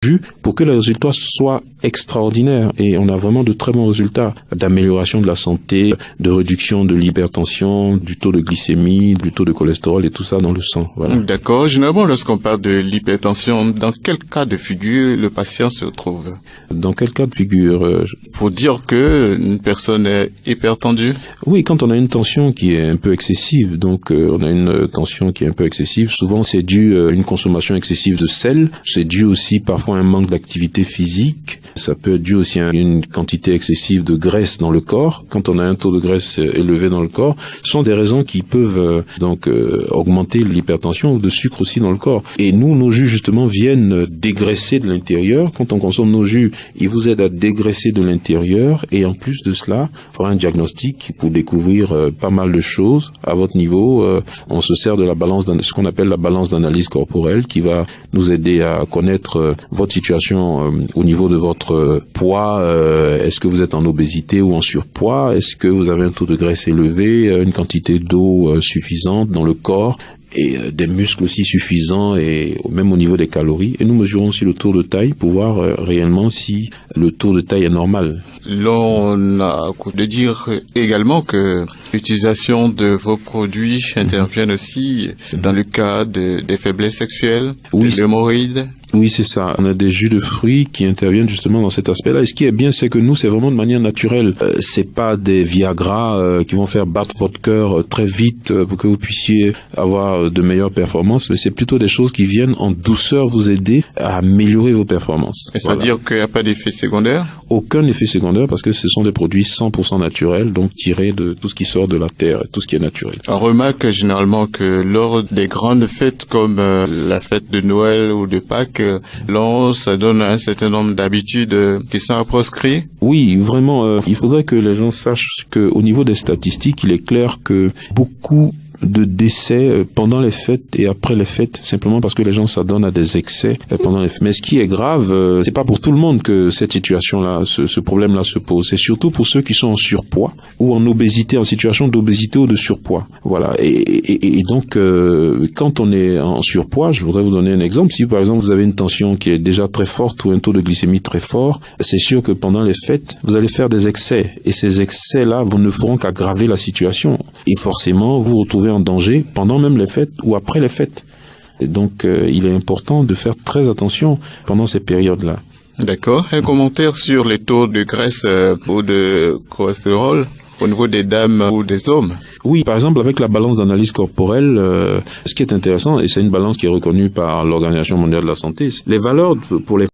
jus pour que les résultats soient extraordinaires. Et on a vraiment de très bons résultats d'amélioration de la santé, de réduction de l'hypertension, du taux de glycémie, du taux de cholestérol et tout ça dans le sang. Voilà. D'accord. Généralement, lorsqu'on parle de l'hypertension, dans quel cas de figure le patient se trouve? Dans quel cas de figure Pour dire que une personne est hypertendue? Oui, quand on a une tension qui est un peu excessive, donc on a une tension qui est un peu excessive, souvent c'est dû à une consommation excessive de sel, c'est dû aussi parfois à un manque d'activité physique, ça peut être dû aussi à une quantité excessive de graisse dans le corps. Quand on a un taux de graisse élevé dans le corps, ce sont des raisons qui peuvent augmenter l'hypertension ou de sucre aussi dans le corps. Et nous, nos jus justement viennent dégraisser de l'intérieur. Quand on consomme nos jus, ils vous aident à dégraisser de l'intérieur et en plus de cela, il faudra un diagnostic pour découvrir pas mal de choses à votre niveau. On se sert de la balance, ce qu'on appelle la balance d'analyse corporelle qui va nous aider à connaître votre situation au niveau de votre poids. Est-ce que vous êtes en obésité ou en surpoids? Est-ce que vous avez un taux de graisse élevé, une quantité d'eau suffisante dans le corps? Et des muscles aussi suffisants et même au niveau des calories. Et nous mesurons aussi le taux de taille pour voir réellement si le taux de taille est normal. L'on a de dire également que l'utilisation de vos produits intervient aussi dans le cas des faiblesses sexuelles, des hémorroïdes. Oui, c'est ça. On a des jus de fruits qui interviennent justement dans cet aspect-là. Et ce qui est bien, c'est que nous, c'est vraiment de manière naturelle. C'est pas des Viagra qui vont faire battre votre cœur très vite pour que vous puissiez avoir de meilleures performances, mais c'est plutôt des choses qui viennent en douceur vous aider à améliorer vos performances. Et c'est-à-dire qu'il n'y a pas d'effet secondaire? Aucun effet secondaire parce que ce sont des produits 100% naturels, donc tirés de tout ce qui sort de la terre, tout ce qui est naturel. On remarque généralement que lors des grandes fêtes comme la fête de Noël ou de Pâques, ça donne un certain nombre d'habitudes qui sont à proscrire. Oui, vraiment, il faudrait que les gens sachent qu'au niveau des statistiques, il est clair que beaucoup de décès pendant les fêtes et après les fêtes, simplement parce que les gens s'adonnent à des excès pendant les fêtes. Mais ce qui est grave, c'est pas pour tout le monde que cette situation-là, ce problème-là se pose. C'est surtout pour ceux qui sont en surpoids ou en obésité, en situation d'obésité ou de surpoids. Voilà. Et donc, quand on est en surpoids, je voudrais vous donner un exemple. Si par exemple vous avez une tension qui est déjà très forte ou un taux de glycémie très fort, c'est sûr que pendant les fêtes, vous allez faire des excès. Et ces excès-là, vous ne feront qu'aggraver la situation. Et forcément, vous vous retrouvez en danger pendant même les fêtes ou après les fêtes. Et donc, il est important de faire très attention pendant ces périodes-là. D'accord. Un commentaire sur les taux de graisse ou de cholestérol au niveau des dames ou des hommes? Oui, par exemple, avec la balance d'analyse corporelle, ce qui est intéressant, et c'est une balance qui est reconnue par l'Organisation mondiale de la santé, les valeurs pour les